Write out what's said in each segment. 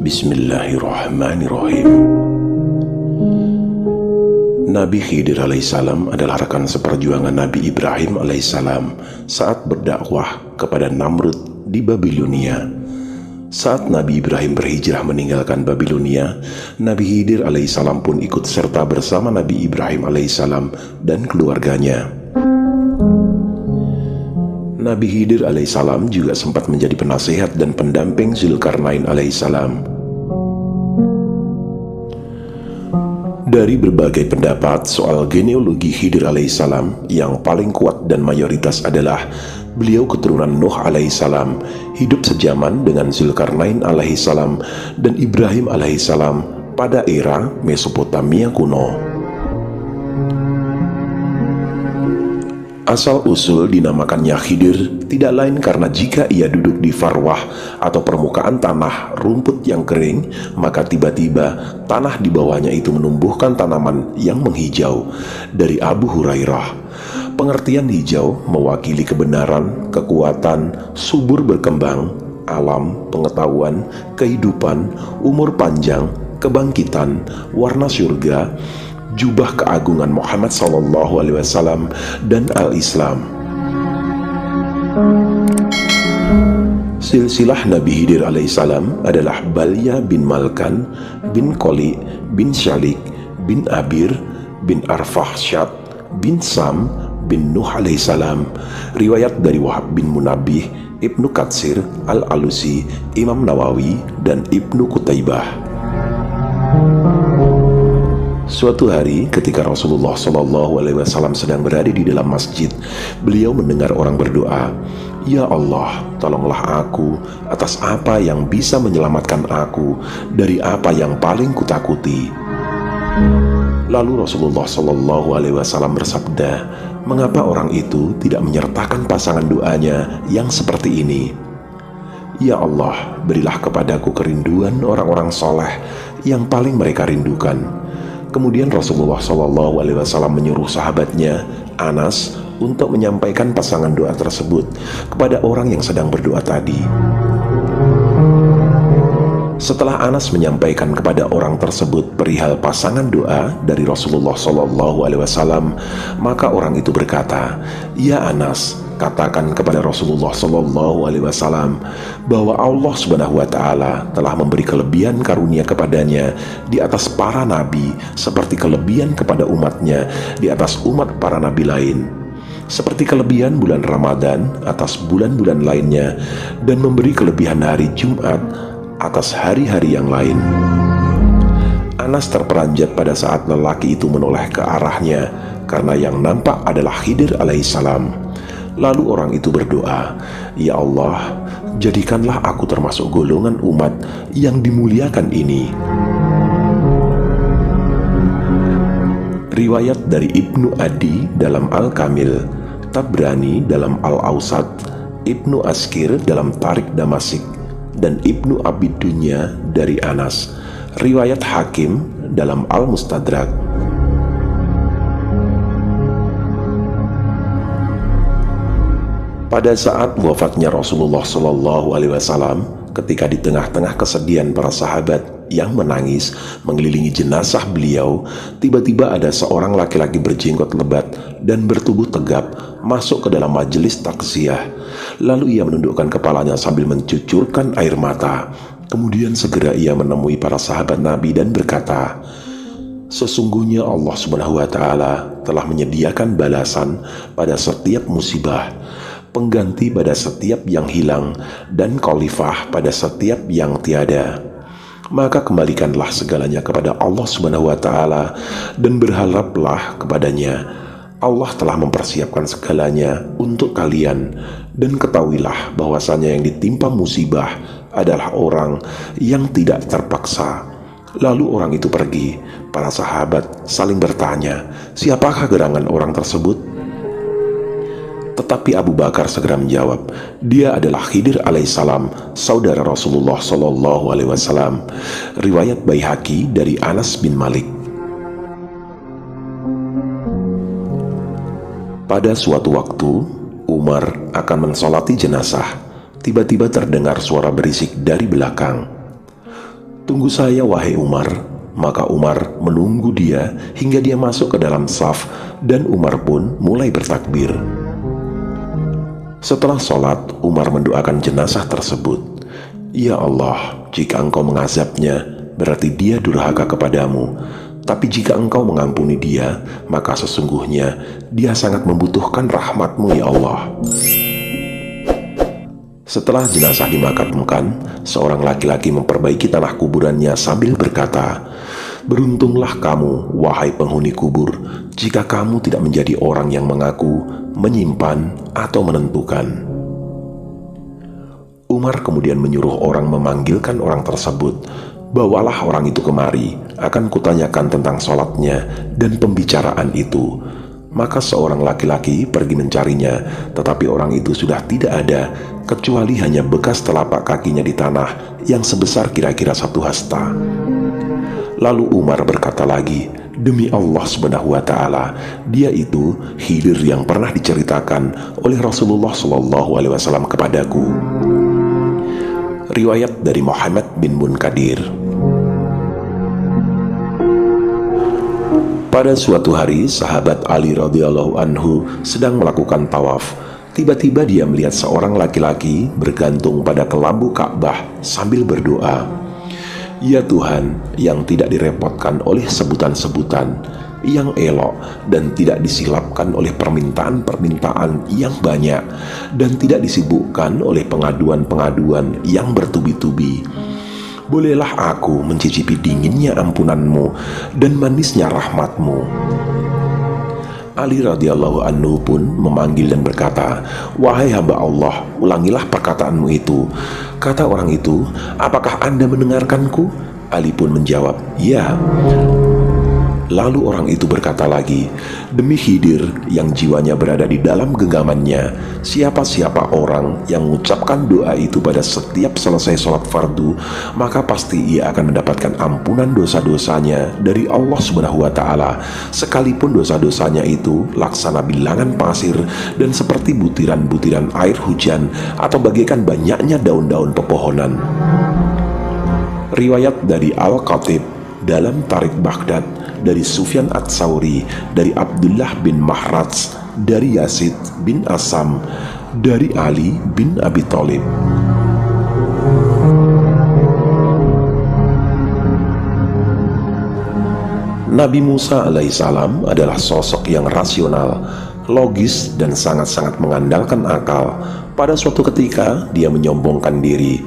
Bismillahirrahmanirrahim. Nabi Khidir alaihissalam adalah rekan seperjuangan Nabi Ibrahim alaihissalam saat berdakwah kepada Namrud di Babilonia. Saat Nabi Ibrahim berhijrah meninggalkan Babilonia, Nabi Khidir alaihissalam pun ikut serta bersama Nabi Ibrahim alaihissalam dan keluarganya. Nabi Khidir alaihissalam juga sempat menjadi penasehat dan pendamping Zulkarnain alaihissalam. Dari berbagai pendapat soal genealogi Khidir alaihissalam, yang paling kuat dan mayoritas adalah beliau keturunan Nuh alaihissalam, hidup sejaman dengan Zulkarnain alaihissalam dan Ibrahim alaihissalam pada era Mesopotamia kuno. Asal-usul dinamakannya Khidir tidak lain karena jika ia duduk di farwah atau permukaan tanah rumput yang kering, maka tiba-tiba tanah di bawahnya itu menumbuhkan tanaman yang menghijau. Dari Abu Hurairah, pengertian hijau mewakili kebenaran, kekuatan, subur berkembang, alam, pengetahuan, kehidupan, umur panjang, kebangkitan, warna surga, jubah keagungan Muhammad SAW dan al-Islam. Silsilah Nabi Khidir alaihissalam adalah Balya bin Malkan bin Qoli bin Syalik bin Abir bin Arfahsyad bin Sam bin Nuh alaihissalam. Riwayat dari Wahab bin Munabbih, Ibnu Katsir, Al-Alusi, Imam Nawawi, dan Ibnu Qutaibah. Suatu hari ketika Rasulullah SAW sedang berada di dalam masjid, beliau mendengar orang berdoa, "Ya Allah, tolonglah aku atas apa yang bisa menyelamatkan aku dari apa yang paling kutakuti." Lalu Rasulullah SAW bersabda, "Mengapa orang itu tidak menyertakan pasangan doanya yang seperti ini? Ya Allah, berilah kepadaku kerinduan orang-orang soleh yang paling mereka rindukan." Kemudian Rasulullah SAW menyuruh sahabatnya, Anas, untuk menyampaikan pasangan doa tersebut kepada orang yang sedang berdoa tadi. Setelah Anas menyampaikan kepada orang tersebut perihal pasangan doa dari Rasulullah SAW, maka orang itu berkata, "Ya Anas, katakan kepada Rasulullah SAW bahwa Allah SWT telah memberi kelebihan karunia kepadanya di atas para nabi, seperti kelebihan kepada umatnya di atas umat para nabi lain, seperti kelebihan bulan Ramadan atas bulan-bulan lainnya, dan memberi kelebihan hari Jumat atas hari-hari yang lain." Anas terperanjat pada saat lelaki itu menoleh ke arahnya, karena yang nampak adalah Khidir alaihissalam. Lalu orang itu berdoa, "Ya Allah, jadikanlah aku termasuk golongan umat yang dimuliakan ini." Riwayat dari Ibnu Adi dalam Al-Kamil, Tabrani dalam Al-Awsat, Ibnu Askir dalam Tarik Damasik, dan Ibnu Abi Dunya dari Anas. Riwayat Hakim dalam Al-Mustadrak. Pada saat wafatnya Rasulullah SAW, ketika di tengah-tengah kesedihan para sahabat yang menangis mengelilingi jenazah beliau, tiba-tiba ada seorang laki-laki berjenggot lebat dan bertubuh tegap masuk ke dalam majelis takziah. Lalu ia menundukkan kepalanya sambil mencucurkan air mata. Kemudian segera ia menemui para sahabat Nabi dan berkata, "Sesungguhnya Allah SWT telah menyediakan balasan pada setiap musibah, pengganti pada setiap yang hilang, dan khalifah pada setiap yang tiada. Maka kembalikanlah segalanya kepada Allah SWT dan berharaplah kepadanya. Allah telah mempersiapkan segalanya untuk kalian, dan ketahuilah bahwasanya yang ditimpa musibah adalah orang yang tidak terpaksa." Lalu orang itu pergi. Para sahabat saling bertanya, "Siapakah gerangan orang tersebut?" Tetapi Abu Bakar segera menjawab, "Dia adalah Khidir alaihissalam, saudara Rasulullah SAW." Riwayat Baihaqi dari Anas bin Malik. Pada suatu waktu, Umar akan mensolati jenazah. Tiba-tiba terdengar suara berisik dari belakang. "Tunggu saya, wahai Umar." Maka Umar menunggu dia hingga dia masuk ke dalam saf, dan Umar pun mulai bertakbir. Setelah sholat, Umar mendoakan jenazah tersebut, "Ya Allah, jika Engkau mengazabnya, berarti dia durhaka kepadamu. Tapi jika Engkau mengampuni dia, maka sesungguhnya dia sangat membutuhkan rahmat-Mu, ya Allah." Setelah jenazah dimakamkan, seorang laki-laki memperbaiki tanah kuburannya sambil berkata, "Beruntunglah kamu, wahai penghuni kubur, jika kamu tidak menjadi orang yang mengaku, menyimpan, atau menentukan." Umar kemudian menyuruh orang memanggilkan orang tersebut. "Bawalah orang itu kemari, akan kutanyakan tentang sholatnya dan pembicaraan itu." Maka seorang laki-laki pergi mencarinya, tetapi orang itu sudah tidak ada, kecuali hanya bekas telapak kakinya di tanah yang sebesar kira-kira 1 hasta. Lalu Umar berkata lagi, "Demi Allah Subhanahu wa Ta'ala, dia itu Khidir yang pernah diceritakan oleh Rasulullah SAW kepadaku." Riwayat dari Muhammad bin Munkadir. Pada suatu hari, sahabat Ali radhiyallahu anhu sedang melakukan tawaf. Tiba-tiba dia melihat seorang laki-laki bergantung pada kelambu Ka'bah sambil berdoa, "Ya Tuhan yang tidak direpotkan oleh sebutan-sebutan, yang elok dan tidak disilapkan oleh permintaan-permintaan yang banyak, dan tidak disibukkan oleh pengaduan-pengaduan yang bertubi-tubi. Bolehlah aku mencicipi dinginnya ampunan-Mu dan manisnya rahmat-Mu." Ali radhiyallahu anhu pun memanggil dan berkata, "Wahai hamba Allah, ulangilah perkataanmu itu." Kata orang itu, "Apakah Anda mendengarkanku?" Ali pun menjawab, "Ya." Lalu orang itu berkata lagi, "Demi Khidir yang jiwanya berada di dalam genggamannya, siapa-siapa orang yang mengucapkan doa itu pada setiap selesai sholat fardu, maka pasti ia akan mendapatkan ampunan dosa-dosanya dari Allah Subhanahu wa Ta'ala, sekalipun dosa-dosanya itu laksana bilangan pasir dan seperti butiran-butiran air hujan atau bagaikan banyaknya daun-daun pepohonan." Riwayat dari Al-Khatib dalam Tarikh Baghdad, dari Sufyan Ats-Tsauri, dari Abdullah bin Mahraj, dari Yazid bin Asam, dari Ali bin Abi Thalib. Nabi Musa alaihissalam adalah sosok yang rasional, logis, dan sangat-sangat mengandalkan akal. Pada suatu ketika dia menyombongkan diri.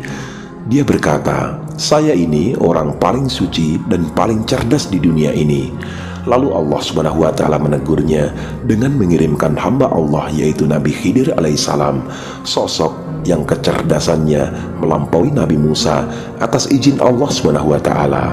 Dia berkata, "Saya ini orang paling suci dan paling cerdas di dunia ini." Lalu Allah Subhanahu wa Ta'ala menegurnya dengan mengirimkan hamba Allah, yaitu Nabi Khidir alaihissalam, sosok yang kecerdasannya melampaui Nabi Musa atas izin Allah Subhanahu wa Ta'ala.